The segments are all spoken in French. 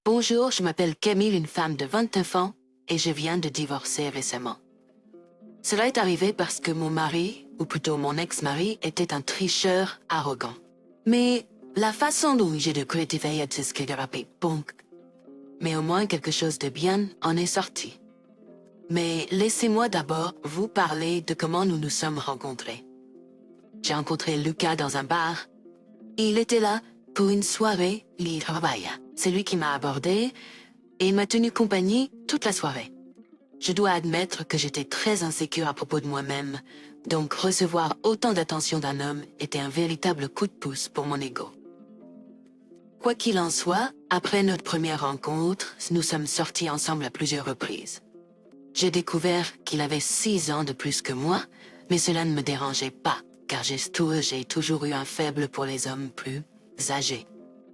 Bonjour, je m'appelle Camille, une femme de 29 ans, et je viens de divorcer récemment. Cela est arrivé parce que mon mari, ou plutôt mon ex-mari, était un tricheur arrogant. Mais la façon dont j'ai de cultiver est ce que je rappelle bon. Mais au moins quelque chose de bien en est sorti. Mais laissez-moi d'abord vous parler de comment nous nous sommes rencontrés. J'ai rencontré Lucas dans un bar. Il était là pour une soirée libre travail. C'est lui qui m'a abordé et il m'a tenu compagnie toute la soirée. Je dois admettre que j'étais très insécure à propos de moi-même, donc recevoir autant d'attention d'un homme était un véritable coup de pouce pour mon ego. Quoi qu'il en soit, après notre première rencontre, nous sommes sortis ensemble à plusieurs reprises. J'ai découvert qu'il avait 6 ans de plus que moi, mais cela ne me dérangeait pas, car j'ai toujours eu un faible pour les hommes plus âgés.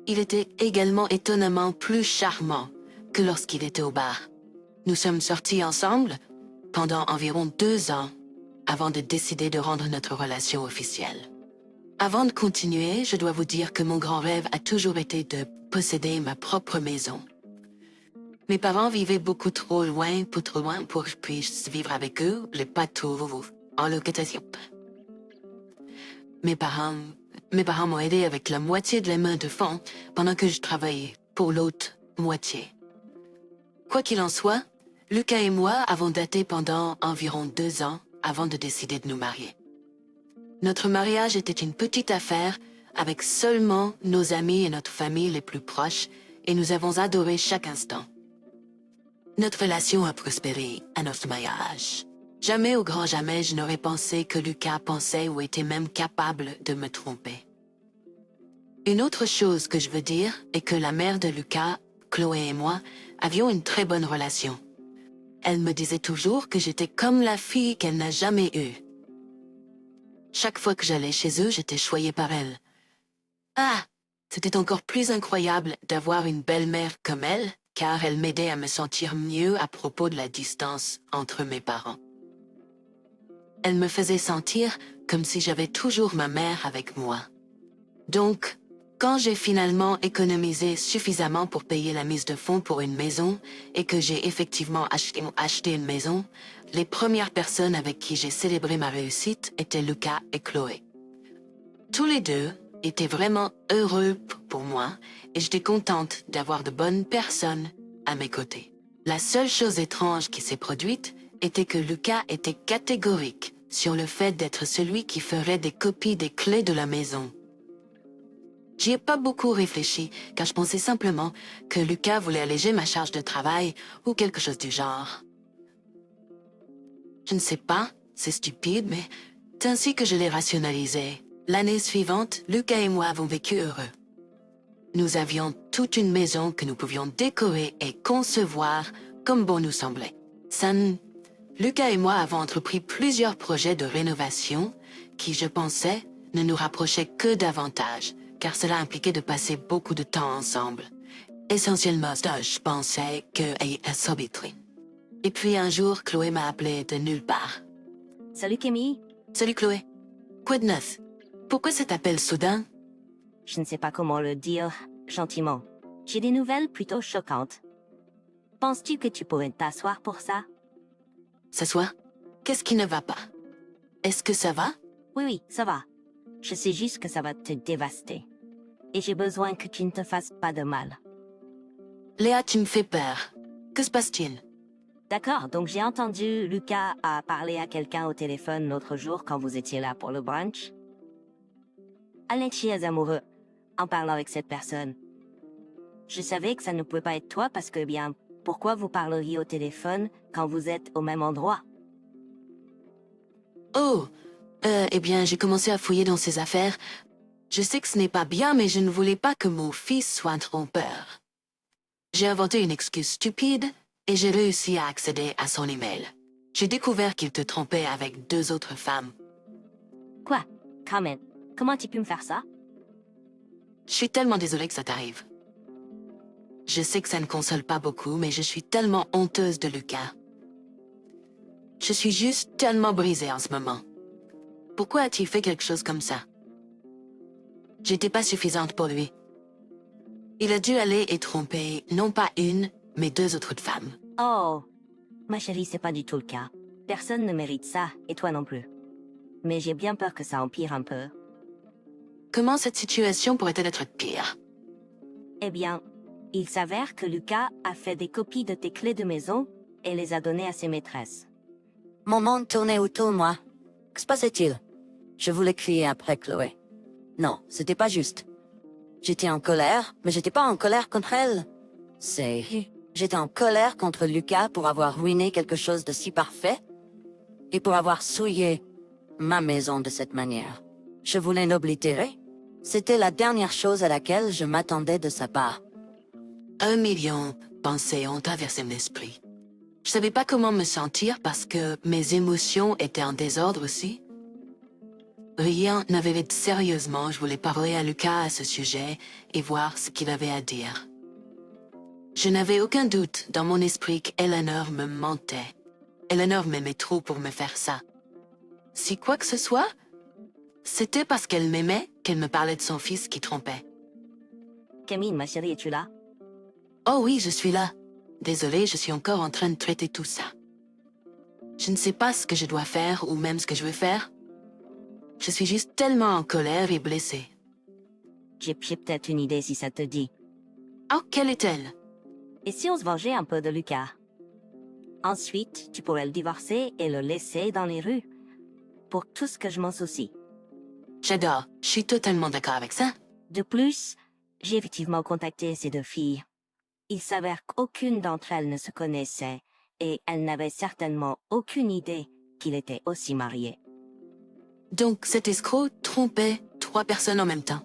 Il était également étonnamment plus charmant que lorsqu'il était au bar. Nous sommes sortis ensemble pendant environ 2 ans avant de décider de rendre notre relation officielle. Avant de continuer, je dois vous dire que mon grand rêve a toujours été de posséder ma propre maison. Mes parents vivaient beaucoup trop loin pour que je puisse vivre avec eux, les patos en location. Mes parents m'ont aidé avec la moitié de la main de fonds pendant que je travaillais pour l'autre moitié. Quoi qu'il en soit, Lucas et moi avons daté pendant environ 2 ans avant de décider de nous marier. Notre mariage était une petite affaire avec seulement nos amis et notre famille les plus proches et nous avons adoré chaque instant. Notre relation a prospéré à notre mariage. Jamais au grand jamais je n'aurais pensé que Lucas pensait ou était même capable de me tromper. Une autre chose que je veux dire est que la mère de Lucas, Chloé et moi, avions une très bonne relation. Elle me disait toujours que j'étais comme la fille qu'elle n'a jamais eue. Chaque fois que j'allais chez eux, j'étais choyée par elle. Ah, c'était encore plus incroyable d'avoir une belle-mère comme elle, car elle m'aidait à me sentir mieux à propos de la distance entre mes parents. Elle me faisait sentir comme si j'avais toujours ma mère avec moi. Donc, quand j'ai finalement économisé suffisamment pour payer la mise de fonds pour une maison et que j'ai effectivement acheté une maison, les premières personnes avec qui j'ai célébré ma réussite étaient Lucas et Chloé. Tous les deux étaient vraiment heureux pour moi et j'étais contente d'avoir de bonnes personnes à mes côtés. La seule chose étrange qui s'est produite était que Lucas était catégorique sur le fait d'être celui qui ferait des copies des clés de la maison. J'y ai pas beaucoup réfléchi, car je pensais simplement que Lucas voulait alléger ma charge de travail ou quelque chose du genre. Je ne sais pas, c'est stupide, mais c'est ainsi que je l'ai rationalisé. L'année suivante, Lucas et moi avons vécu heureux. Nous avions toute une maison que nous pouvions décorer et concevoir comme bon nous semblait. Lucas et moi avons entrepris plusieurs projets de rénovation qui, je pensais, ne nous rapprochaient que davantage, car cela impliquait de passer beaucoup de temps ensemble. Essentiellement, je pensais que s'habiterait. Et puis un jour, Chloé m'a appelé de nulle part. Salut Camille. Salut Chloé. Quoi de neuf? Pourquoi cet appel soudain? Je ne sais pas comment le dire gentiment. J'ai des nouvelles plutôt choquantes. Penses-tu que tu pourrais t'asseoir pour ça? S'asseoir? Qu'est-ce qui ne va pas? Est-ce que ça va? Oui, ça va. Je sais juste que ça va te dévaster. Et j'ai besoin que tu ne te fasses pas de mal. Léa, tu me fais peur. Que se passe-t-il? D'accord, donc j'ai entendu Lucas a parlé à quelqu'un au téléphone l'autre jour quand vous étiez là pour le brunch. Alexis est amoureux en parlant avec cette personne. Je savais que ça ne pouvait pas être toi parce que, bien, pourquoi vous parleriez au téléphone quand vous êtes au même endroit? Oh, eh bien, j'ai commencé à fouiller dans ses affaires. Je sais que ce n'est pas bien, mais je ne voulais pas que mon fils soit un trompeur. J'ai inventé une excuse stupide et j'ai réussi à accéder à son email. J'ai découvert qu'il te trompait avec 2 autres femmes. Quoi? Quand même. Comment tu peux me faire ça? Je suis tellement désolée que ça t'arrive. Je sais que ça ne console pas beaucoup, mais je suis tellement honteuse de Lucas. Je suis juste tellement brisée en ce moment. Pourquoi a-t-il fait quelque chose comme ça? J'étais pas suffisante pour lui. Il a dû aller et tromper non pas une, mais deux autres femmes. Oh, ma chérie, c'est pas du tout le cas. Personne ne mérite ça, et toi non plus. Mais j'ai bien peur que ça empire un peu. Comment cette situation pourrait-elle être pire? Eh bien, il s'avère que Lucas a fait des copies de tes clés de maison et les a données à ses maîtresses. Mon monde tournait autour de moi. Que se passait-il? Je voulais crier après Chloé. Non, c'était pas juste. J'étais en colère, mais j'étais pas en colère contre elle. J'étais en colère contre Lucas pour avoir ruiné quelque chose de si parfait et pour avoir souillé ma maison de cette manière. Je voulais l'oblitérer. C'était la dernière chose à laquelle je m'attendais de sa part. 1 million pensées ont traversé mon esprit. Je savais pas comment me sentir parce que mes émotions étaient en désordre aussi. Rien n'avait fait sérieusement, je voulais parler à Lucas à ce sujet et voir ce qu'il avait à dire. Je n'avais aucun doute dans mon esprit qu'Eleanor me mentait. Eleanor m'aimait trop pour me faire ça. Si quoi que ce soit, c'était parce qu'elle m'aimait qu'elle me parlait de son fils qui trompait. Camille, ma chérie, es-tu là? Oh oui, je suis là. Désolée, je suis encore en train de traiter tout ça. Je ne sais pas ce que je dois faire ou même ce que je veux faire. Je suis juste tellement en colère et blessée. J'ai peut-être une idée si ça te dit. Oh, quelle est-elle? Et si on se vengeait un peu de Lucas? Ensuite, tu pourrais le divorcer et le laisser dans les rues. Pour tout ce que je m'en soucie. J'adore, je suis totalement d'accord avec ça. De plus, j'ai effectivement contacté ces deux filles. Il s'avère qu'aucune d'entre elles ne se connaissait et elles n'avaient certainement aucune idée qu'il était aussi marié. Donc cet escroc trompait 3 personnes en même temps.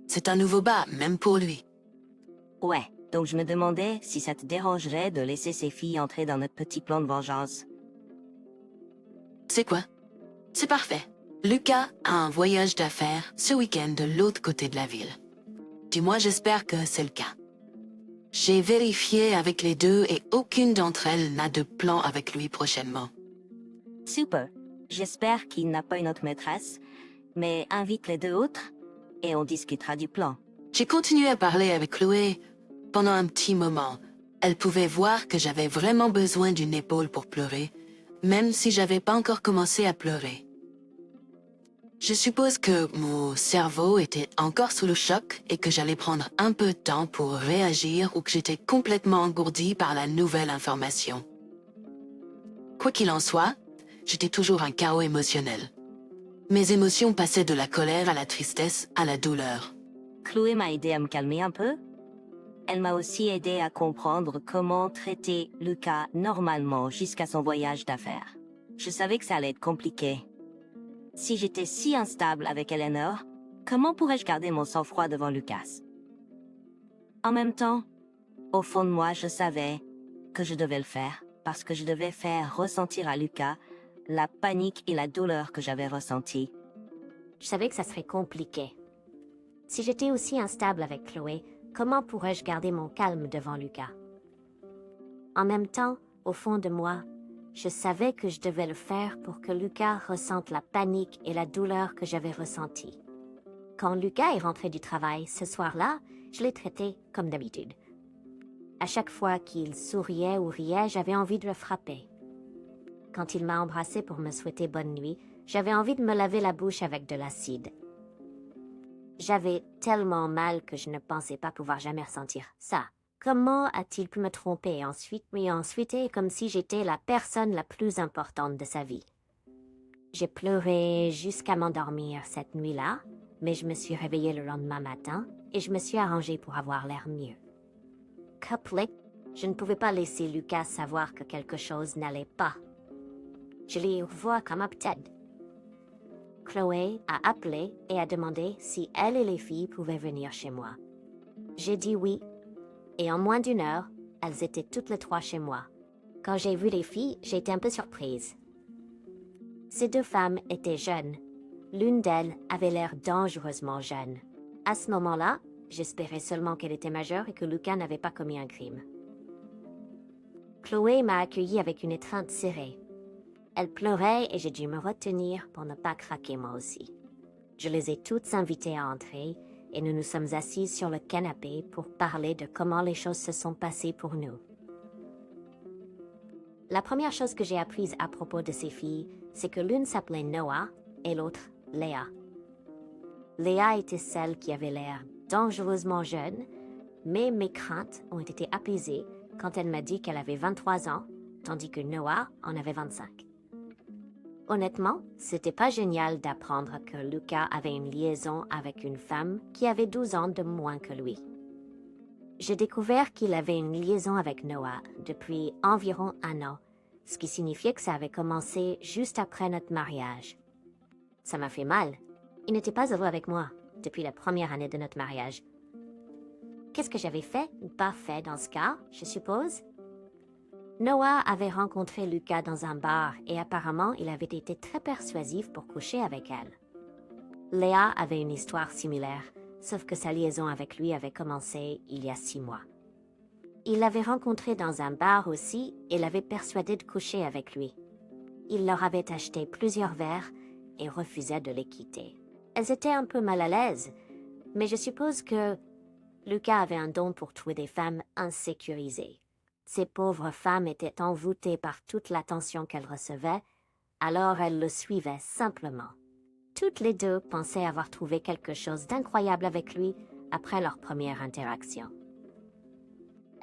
C'est un nouveau bas, même pour lui. Ouais, donc je me demandais si ça te dérangerait de laisser ces filles entrer dans notre petit plan de vengeance. C'est quoi? C'est parfait. Lucas a un voyage d'affaires ce week-end de l'autre côté de la ville. Du moins, j'espère que c'est le cas. J'ai vérifié avec les deux et aucune d'entre elles n'a de plan avec lui prochainement. Super. J'espère qu'il n'a pas une autre maîtresse, mais invite les deux autres et on discutera du plan. J'ai continué à parler avec Chloé pendant un petit moment. Elle pouvait voir que j'avais vraiment besoin d'une épaule pour pleurer, même si j'avais pas encore commencé à pleurer. Je suppose que mon cerveau était encore sous le choc et que j'allais prendre un peu de temps pour réagir ou que j'étais complètement engourdie par la nouvelle information. Quoi qu'il en soit, j'étais toujours un chaos émotionnel. Mes émotions passaient de la colère à la tristesse à la douleur. Chloé m'a aidé à me calmer un peu. Elle m'a aussi aidé à comprendre comment traiter Lucas normalement jusqu'à son voyage d'affaires. Je savais que ça allait être compliqué. Si j'étais si instable avec Eleanor, comment pourrais-je garder mon sang-froid devant Lucas? En même temps, au fond de moi, je savais que je devais le faire parce que je devais faire ressentir à Lucas la panique et la douleur que j'avais ressenties. Je savais que ça serait compliqué. Si j'étais aussi instable avec Chloé, comment pourrais-je garder mon calme devant Lucas? En même temps, au fond de moi, je savais que je devais le faire pour que Lucas ressente la panique et la douleur que j'avais ressentie. Quand Lucas est rentré du travail ce soir-là, je l'ai traité comme d'habitude. À chaque fois qu'il souriait ou riait, j'avais envie de le frapper. Quand il m'a embrassée pour me souhaiter bonne nuit, j'avais envie de me laver la bouche avec de l'acide. J'avais tellement mal que je ne pensais pas pouvoir jamais ressentir ça. Comment a-t-il pu me tromper et ensuite comme si j'étais la personne la plus importante de sa vie? J'ai pleuré jusqu'à m'endormir cette nuit-là, mais je me suis réveillée le lendemain matin et je me suis arrangée pour avoir l'air mieux. Couplé, je ne pouvais pas laisser Lucas savoir que quelque chose n'allait pas. Je l'ai revu comme upset. Chloé a appelé et a demandé si elle et les filles pouvaient venir chez moi. J'ai dit oui. Et en moins d'1 heure, elles étaient toutes les 3 chez moi. Quand j'ai vu les filles, j'ai été un peu surprise. Ces 2 femmes étaient jeunes. L'une d'elles avait l'air dangereusement jeune. À ce moment-là, j'espérais seulement qu'elle était majeure et que Lucas n'avait pas commis un crime. Chloé m'a accueillie avec une étreinte serrée. Elle pleurait et j'ai dû me retenir pour ne pas craquer moi aussi. Je les ai toutes invitées à entrer et nous nous sommes assis sur le canapé pour parler de comment les choses se sont passées pour nous. La première chose que j'ai apprise à propos de ces filles, c'est que l'une s'appelait Noah et l'autre Léa. Léa était celle qui avait l'air dangereusement jeune, mais mes craintes ont été apaisées quand elle m'a dit qu'elle avait 23 ans, tandis que Noah en avait 25. Honnêtement, c'était pas génial d'apprendre que Lucas avait une liaison avec une femme qui avait 12 ans de moins que lui. J'ai découvert qu'il avait une liaison avec Noah depuis environ 1 an, ce qui signifiait que ça avait commencé juste après notre mariage. Ça m'a fait mal. Il n'était pas heureux avec moi depuis la première année de notre mariage. Qu'est-ce que j'avais fait ou pas fait dans ce cas, je suppose? Noah avait rencontré Lucas dans un bar et apparemment il avait été très persuasif pour coucher avec elle. Léa avait une histoire similaire, sauf que sa liaison avec lui avait commencé il y a 6 mois. Il l'avait rencontré dans un bar aussi et l'avait persuadé de coucher avec lui. Il leur avait acheté plusieurs verres et refusait de les quitter. Elles étaient un peu mal à l'aise, mais je suppose que Lucas avait un don pour trouver des femmes insécurisées. Ces pauvres femmes étaient envoûtées par toute l'attention qu'elles recevaient, alors elles le suivaient simplement. Toutes les deux pensaient avoir trouvé quelque chose d'incroyable avec lui après leur première interaction.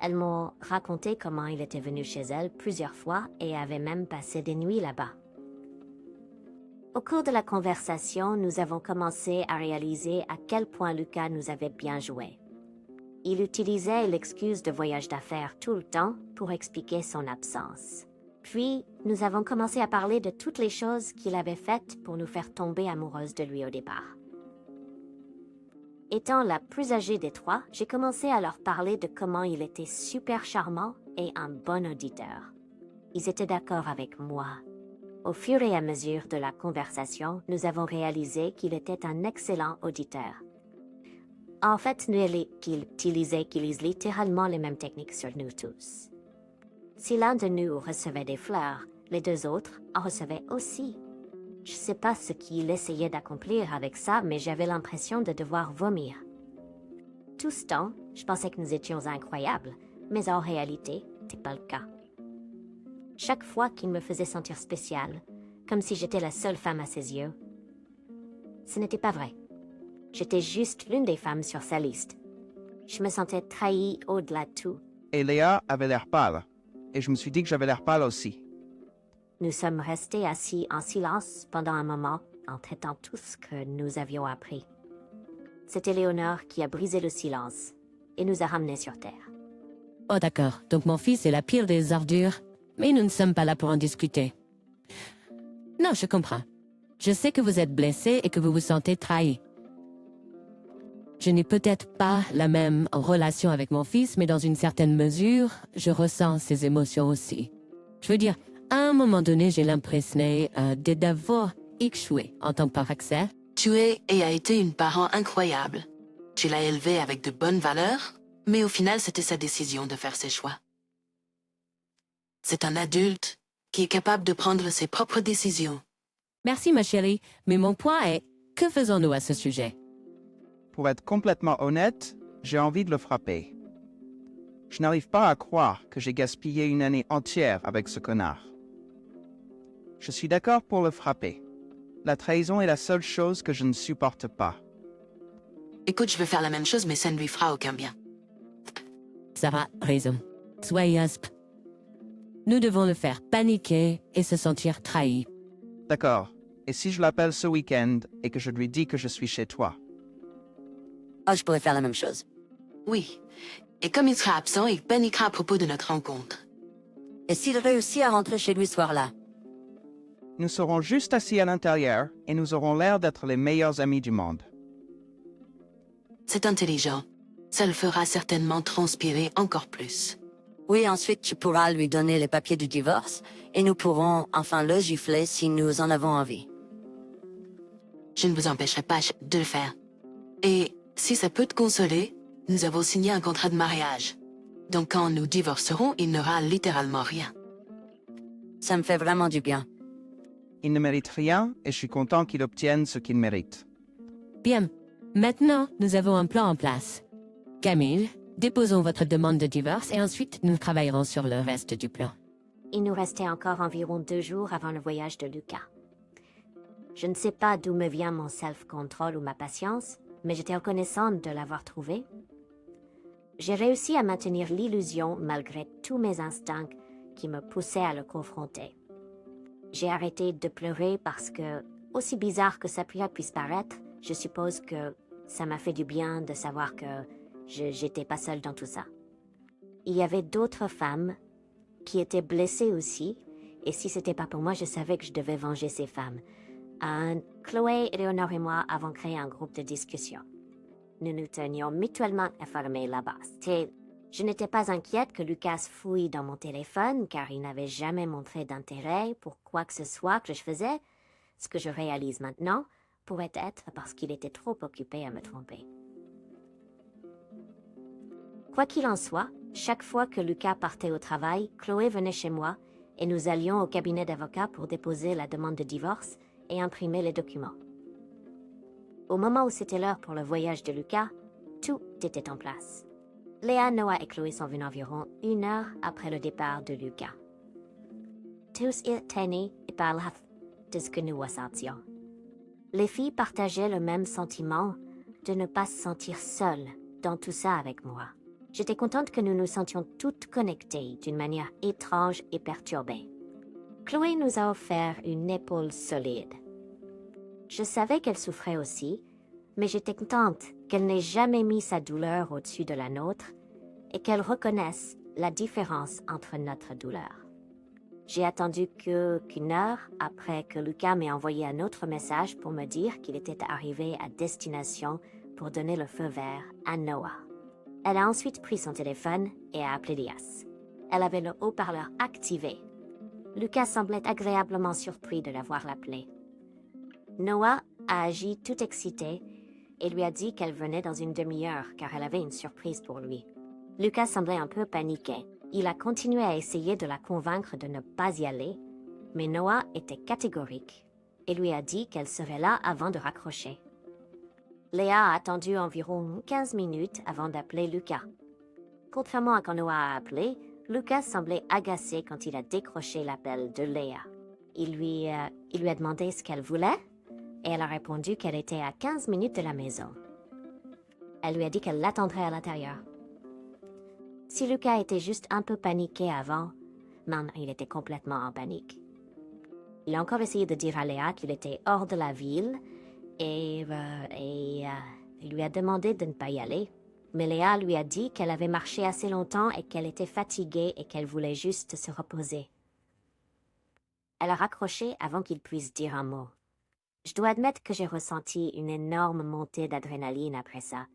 Elles m'ont raconté comment il était venu chez elles plusieurs fois et avait même passé des nuits là-bas. Au cours de la conversation, nous avons commencé à réaliser à quel point Lucas nous avait bien joué. Il utilisait l'excuse de voyage d'affaires tout le temps pour expliquer son absence. Puis, nous avons commencé à parler de toutes les choses qu'il avait faites pour nous faire tomber amoureuses de lui au départ. Étant la plus âgée des 3, j'ai commencé à leur parler de comment il était super charmant et un bon auditeur. Ils étaient d'accord avec moi. Au fur et à mesure de la conversation, nous avons réalisé qu'il était un excellent auditeur. En fait, qu'il utilisait littéralement les mêmes techniques sur nous tous. Si l'un de nous recevait des fleurs, les 2 autres en recevaient aussi. Je ne sais pas ce qu'il essayait d'accomplir avec ça, mais j'avais l'impression de devoir vomir. Tout ce temps, je pensais que nous étions incroyables, mais en réalité, ce n'était pas le cas. Chaque fois qu'il me faisait sentir spéciale, comme si j'étais la seule femme à ses yeux, ce n'était pas vrai. J'étais juste l'une des femmes sur sa liste. Je me sentais trahie au-delà de tout. Et Léa avait l'air pâle. Et je me suis dit que j'avais l'air pâle aussi. Nous sommes restés assis en silence pendant un moment, en traitant tout ce que nous avions appris. C'était Léonore qui a brisé le silence et nous a ramenés sur terre. Oh d'accord, donc mon fils est la pire des ordures, mais nous ne sommes pas là pour en discuter. Non, je comprends. Je sais que vous êtes blessé et que vous vous sentez trahi. Je n'ai peut-être pas la même relation avec mon fils, mais dans une certaine mesure, je ressens ces émotions aussi. Je veux dire, à un moment donné, j'ai l'impression d'avoir échoué en tant que parent. Tu es et as été une parent incroyable. Tu l'as élevé avec de bonnes valeurs, mais au final, c'était sa décision de faire ses choix. C'est un adulte qui est capable de prendre ses propres décisions. Merci ma chérie, mais mon point est, que faisons-nous à ce sujet? Pour être complètement honnête, j'ai envie de le frapper. Je n'arrive pas à croire que j'ai gaspillé une année entière avec ce connard. Je suis d'accord pour le frapper. La trahison est la seule chose que je ne supporte pas. Écoute, je veux faire la même chose, mais ça ne lui fera aucun bien. Sarah a raison. Soyez asp. Nous devons le faire paniquer et se sentir trahi. D'accord. Et si je l'appelle ce week-end et que je lui dis que je suis chez toi? Oh, je pourrais faire la même chose. Oui. Et comme il sera absent, il paniquera à propos de notre rencontre. Et s'il réussit à rentrer chez lui ce soir-là? Nous serons juste assis à l'intérieur et nous aurons l'air d'être les meilleurs amis du monde. C'est intelligent. Ça le fera certainement transpirer encore plus. Oui, ensuite tu pourras lui donner les papiers du divorce et nous pourrons enfin le gifler si nous en avons envie. Je ne vous empêcherai pas de le faire. Et si ça peut te consoler, nous avons signé un contrat de mariage. Donc quand nous divorcerons, il n'aura littéralement rien. Ça me fait vraiment du bien. Il ne mérite rien et je suis content qu'il obtienne ce qu'il mérite. Bien, Maintenant, nous avons un plan en place. Camille, déposons votre demande de divorce et ensuite nous travaillerons sur le reste du plan. Il nous restait encore environ 2 jours avant le voyage de Lucas. Je ne sais pas d'où me vient mon self-control ou ma patience, mais j'étais reconnaissante de l'avoir trouvé. J'ai réussi à maintenir l'illusion malgré tous mes instincts qui me poussaient à le confronter. J'ai arrêté de pleurer parce que, aussi bizarre que sa prière puisse paraître, je suppose que ça m'a fait du bien de savoir que j'étais pas seule dans tout ça. Il y avait d'autres femmes qui étaient blessées aussi, et si c'était pas pour moi, je savais que je devais venger ces femmes. Chloé, Éléonore et moi avons créé un groupe de discussion. Nous nous tenions mutuellement informés là-bas. Je n'étais pas inquiète que Lucas fouille dans mon téléphone, car il n'avait jamais montré d'intérêt pour quoi que ce soit que je faisais. Ce que je réalise maintenant pourrait être parce qu'il était trop occupé à me tromper. Quoi qu'il en soit, chaque fois que Lucas partait au travail, Chloé venait chez moi et nous allions au cabinet d'avocat pour déposer la demande de divorce et imprimer les documents. Au moment où c'était l'heure pour le voyage de Lucas, tout était en place. Léa, Noah et Chloé sont venus environ 1 heure après le départ de Lucas. Tous étaient nés et parlaient de ce que nous ressentions. Les filles partageaient le même sentiment de ne pas se sentir seules dans tout ça avec moi. J'étais contente que nous nous sentions toutes connectées d'une manière étrange et perturbée. Chloé nous a offert une épaule solide. Je savais qu'elle souffrait aussi, mais j'étais contente qu'elle n'ait jamais mis sa douleur au-dessus de la nôtre et qu'elle reconnaisse la différence entre notre douleur. J'ai attendu qu'une heure après que Lucas m'ait envoyé un autre message pour me dire qu'il était arrivé à destination pour donner le feu vert à Noah. Elle a ensuite pris son téléphone et a appelé Lias. Elle avait le haut-parleur activé. Lucas semblait agréablement surpris de l'avoir appelé. Noah a agi tout excité et lui a dit qu'elle venait dans une demi-heure car elle avait une surprise pour lui. Lucas semblait un peu paniqué. Il a continué à essayer de la convaincre de ne pas y aller, mais Noah était catégorique et lui a dit qu'elle serait là avant de raccrocher. Léa a attendu environ 15 minutes avant d'appeler Lucas. Contrairement à quand Noah a appelé, Lucas semblait agacé quand il a décroché l'appel de Léa. Il lui a demandé ce qu'elle voulait et elle a répondu qu'elle était à 15 minutes de la maison. Elle lui a dit qu'elle l'attendrait à l'intérieur. Si Lucas était juste un peu paniqué avant, maintenant il était complètement en panique. Il a encore essayé de dire à Léa qu'il était hors de la ville et il lui a demandé de ne pas y aller. Mais Léa lui a dit qu'elle avait marché assez longtemps et qu'elle était fatiguée et qu'elle voulait juste se reposer. Elle a raccroché avant qu'il puisse dire un mot. Je dois admettre que j'ai ressenti une énorme montée d'adrénaline après ça.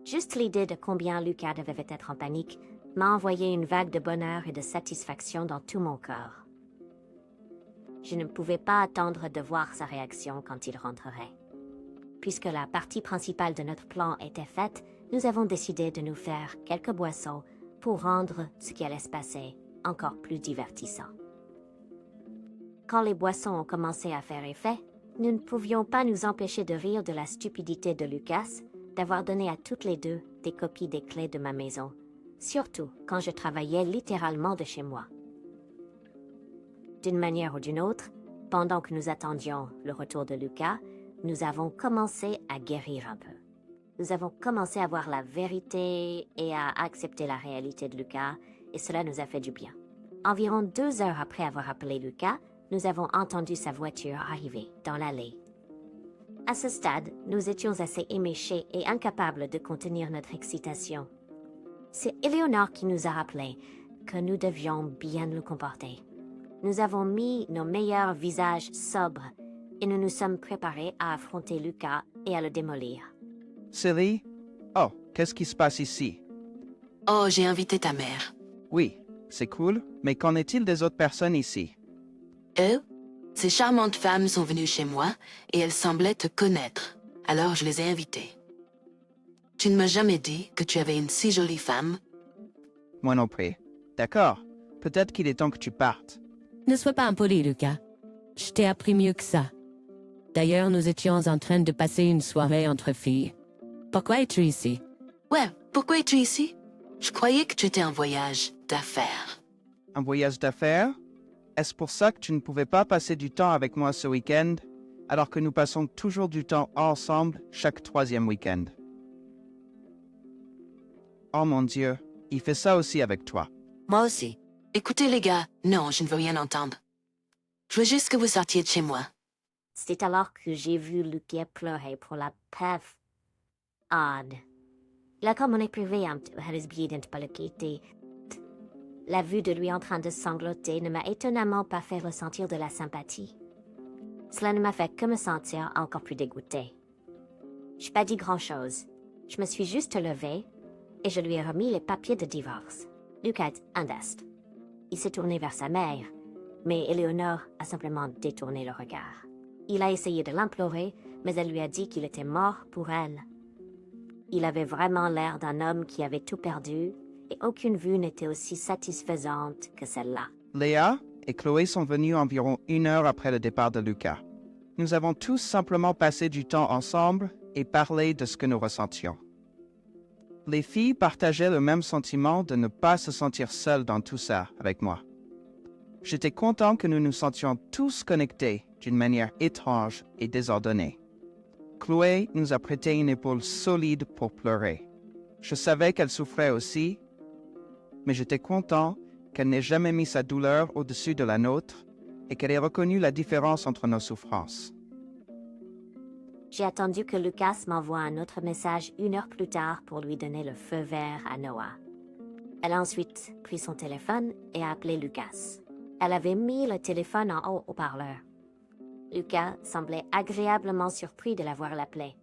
Juste l'idée de combien Lucas devait être en panique m'a envoyé une vague de bonheur et de satisfaction dans tout mon corps. Je ne pouvais pas attendre de voir sa réaction quand il rentrerait. Puisque la partie principale de notre plan était faite, nous avons décidé de nous faire quelques boissons pour rendre ce qui allait se passer encore plus divertissant. Quand les boissons ont commencé à faire effet, nous ne pouvions pas nous empêcher de rire de la stupidité de Lucas d'avoir donné à toutes les deux des copies des clés de ma maison, surtout quand je travaillais littéralement de chez moi. D'une manière ou d'une autre, pendant que nous attendions le retour de Lucas, nous avons commencé à guérir un peu. Nous avons commencé à voir la vérité et à accepter la réalité de Lucas, et cela nous a fait du bien. Environ 2 heures après avoir appelé Lucas, nous avons entendu sa voiture arriver dans l'allée. À ce stade, nous étions assez éméchés et incapables de contenir notre excitation. C'est Éléonore qui nous a rappelé que nous devions bien nous comporter. Nous avons mis nos meilleurs visages sobres et nous nous sommes préparés à affronter Lucas et à le démolir. Silly? Oh, qu'est-ce qui se passe ici? Oh, j'ai invité ta mère. Oui, c'est cool, mais qu'en est-il des autres personnes ici? Eux, ces charmantes femmes sont venues chez moi et elles semblaient te connaître. Alors je les ai invitées. Tu ne m'as jamais dit que tu avais une si jolie femme. Moi non plus. D'accord. Peut-être qu'il est temps que tu partes. Ne sois pas impoli, Lucas. Je t'ai appris mieux que ça. D'ailleurs, nous étions en train de passer une soirée entre filles. Pourquoi es-tu ici? Ouais, pourquoi es-tu ici? Je croyais que tu étais en voyage d'affaires. Un voyage d'affaires? Est-ce pour ça que tu ne pouvais pas passer du temps avec moi ce week-end, alors que nous passons toujours du temps ensemble chaque 3e week-end? Oh mon Dieu, il fait ça aussi avec toi. Moi aussi. Écoutez les gars, non, je ne veux rien entendre. Je veux juste que vous sortiez de chez moi. C'est alors que j'ai vu Lucas pleurer pour la pauvre Odd. Il a comme on est privé un petit peu de pas le quitter. La vue de lui en train de sangloter ne m'a étonnamment pas fait ressentir de la sympathie. Cela ne m'a fait que me sentir encore plus dégoûtée. Je n'ai pas dit grand-chose. Je me suis juste levée et je lui ai remis les papiers de divorce. Lucas est indeste. Il s'est tourné vers sa mère, mais Éléonore a simplement détourné le regard. Il a essayé de l'implorer, mais elle lui a dit qu'il était mort pour elle. Il avait vraiment l'air d'un homme qui avait tout perdu, et aucune vue n'était aussi satisfaisante que celle-là. Léa et Chloé sont venues environ 1 heure après le départ de Lucas. Nous avons tous simplement passé du temps ensemble et parlé de ce que nous ressentions. Les filles partageaient le même sentiment de ne pas se sentir seules dans tout ça avec moi. J'étais content que nous nous sentions tous connectés d'une manière étrange et désordonnée. Chloé nous a prêté une épaule solide pour pleurer. Je savais qu'elle souffrait aussi, mais j'étais content qu'elle n'ait jamais mis sa douleur au-dessus de la nôtre et qu'elle ait reconnu la différence entre nos souffrances. J'ai attendu que Lucas m'envoie un autre message 1 heure plus tard pour lui donner le feu vert à Noah. Elle a ensuite pris son téléphone et a appelé Lucas. Elle avait mis le téléphone en haut haut-parleur. Lucas semblait agréablement surpris de la voir l'appeler.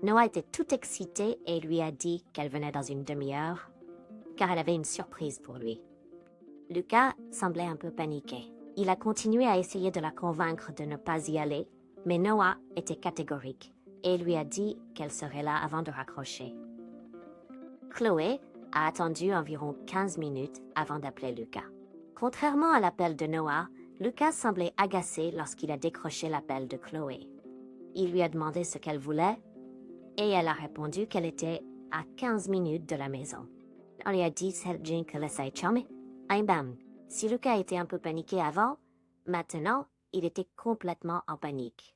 Noah était tout excité et lui a dit qu'elle venait dans une demi-heure, car elle avait une surprise pour lui. Lucas semblait un peu paniqué. Il a continué à essayer de la convaincre de ne pas y aller, mais Noah était catégorique et lui a dit qu'elle serait là avant de raccrocher. Chloé a attendu environ 15 minutes avant d'appeler Lucas. Contrairement à l'appel de Noah, Lucas semblait agacé lorsqu'il a décroché l'appel de Chloé. Il lui a demandé ce qu'elle voulait et elle a répondu qu'elle était à 15 minutes de la maison. On lui a dit que laissait chummer. Et bam, si Lucas était un peu paniqué avant, maintenant, il était complètement en panique.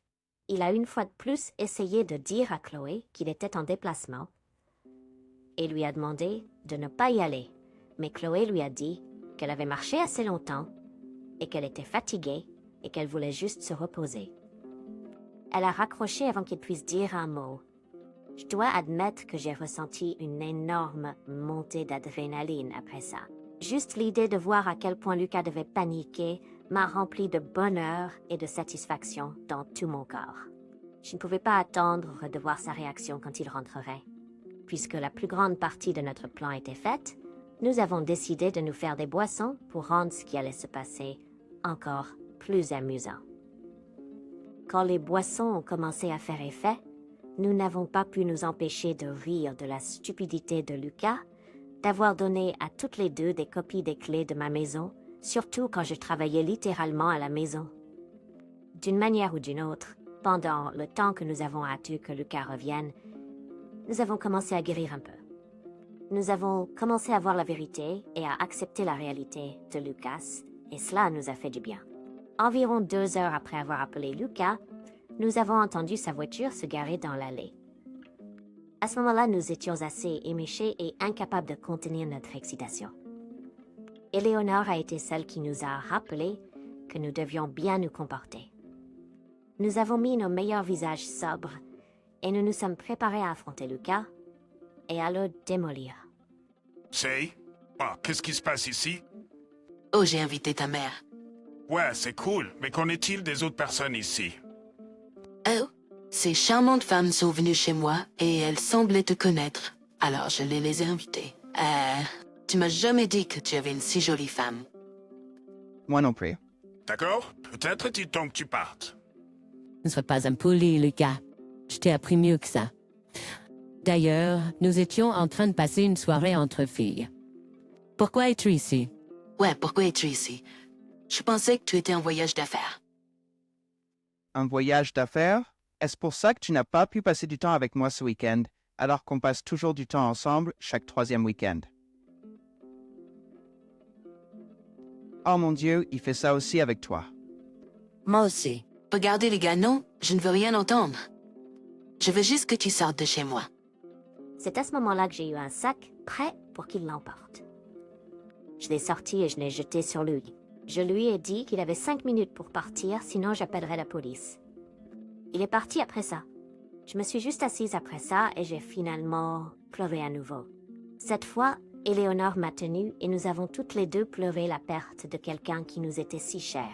Il a une fois de plus essayé de dire à Chloé qu'il était en déplacement et lui a demandé de ne pas y aller, mais Chloé lui a dit qu'elle avait marché assez longtemps et qu'elle était fatiguée et qu'elle voulait juste se reposer. Elle a raccroché avant qu'il puisse dire un mot. Je dois admettre que j'ai ressenti une énorme montée d'adrénaline après ça. Juste l'idée de voir à quel point Lucas devait paniquer m'a rempli de bonheur et de satisfaction dans tout mon corps. Je ne pouvais pas attendre de voir sa réaction quand il rentrerait. Puisque la plus grande partie de notre plan était faite, nous avons décidé de nous faire des boissons pour rendre ce qui allait se passer encore plus amusant. Quand les boissons ont commencé à faire effet, nous n'avons pas pu nous empêcher de rire de la stupidité de Lucas d'avoir donné à toutes les deux des copies des clés de ma maison, surtout quand je travaillais littéralement à la maison. D'une manière ou d'une autre, pendant le temps que nous avons attendu que Lucas revienne, nous avons commencé à guérir un peu. Nous avons commencé à voir la vérité et à accepter la réalité de Lucas, et cela nous a fait du bien. Environ 2 heures après avoir appelé Lucas, nous avons entendu sa voiture se garer dans l'allée. À ce moment-là, nous étions assez éméchés et incapables de contenir notre excitation. Éléonore a été celle qui nous a rappelé que nous devions bien nous comporter. Nous avons mis nos meilleurs visages sobres et nous nous sommes préparés à affronter Lucas et à le démolir. C'est? Ah, qu'est-ce qui se passe ici? Oh, j'ai invité ta mère. Ouais, c'est cool, mais qu'en est-il des autres personnes ici? Oh, ces charmantes femmes sont venues chez moi et elles semblaient te connaître. Alors je les ai invitées. Tu m'as jamais dit que tu avais une si jolie femme. Moi non plus. D'accord? Peut-être est-il temps que tu partes. Ne sois pas impoli, Lucas. Je t'ai appris mieux que ça. D'ailleurs, nous étions en train de passer une soirée entre filles. Pourquoi es-tu ici? Ouais, pourquoi es-tu ici? Je pensais que tu étais en voyage d'affaires. Un voyage d'affaires? Est-ce pour ça que tu n'as pas pu passer du temps avec moi ce week-end, alors qu'on passe toujours du temps ensemble chaque 3e week-end. Oh mon Dieu, il fait ça aussi avec toi. Moi aussi. Regardez les gars, non, je ne veux rien entendre. Je veux juste que tu sortes de chez moi. C'est à ce moment-là que j'ai eu un sac prêt pour qu'il l'emporte. Je l'ai sorti et je l'ai jeté sur lui. Je lui ai dit qu'il avait 5 minutes pour partir, sinon j'appellerais la police. Il est parti après ça. Je me suis juste assise après ça et j'ai finalement pleuré à nouveau. Cette fois, Éléonore m'a tenue et nous avons toutes les deux pleuré la perte de quelqu'un qui nous était si cher.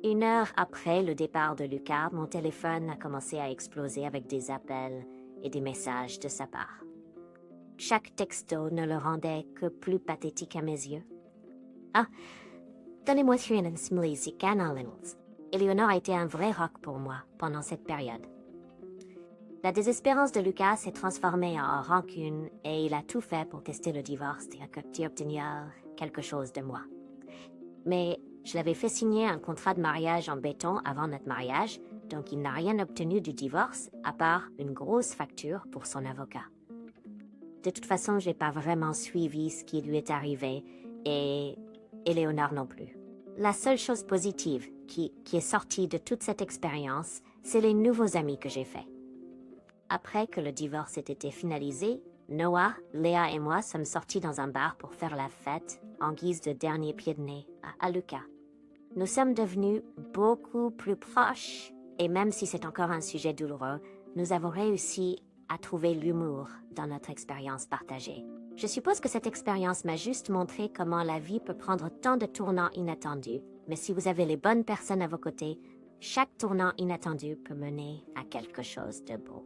1 heure après le départ de Lucas, mon téléphone a commencé à exploser avec des appels et des messages de sa part. Chaque texto ne le rendait que plus pathétique à mes yeux. Ah, donnez-moi une smiley canal. Éléonore a été un vrai rock pour moi pendant cette période. La désespérance de Lucas s'est transformée en rancune et il a tout fait pour tester le divorce et obtenir quelque chose de moi. Mais je l'avais fait signer un contrat de mariage en béton avant notre mariage, donc il n'a rien obtenu du divorce à part une grosse facture pour son avocat. De toute façon, j'ai pas vraiment suivi ce qui lui est arrivé et Éléonore non plus. La seule chose positive qui est sortie de toute cette expérience, c'est les nouveaux amis que j'ai faits. Après que le divorce ait été finalisé, Noah, Léa et moi sommes sortis dans un bar pour faire la fête en guise de dernier pied de nez à Lucas. Nous sommes devenus beaucoup plus proches et même si c'est encore un sujet douloureux, nous avons réussi à trouver l'humour dans notre expérience partagée. Je suppose que cette expérience m'a juste montré comment la vie peut prendre tant de tournants inattendus, mais si vous avez les bonnes personnes à vos côtés, chaque tournant inattendu peut mener à quelque chose de beau.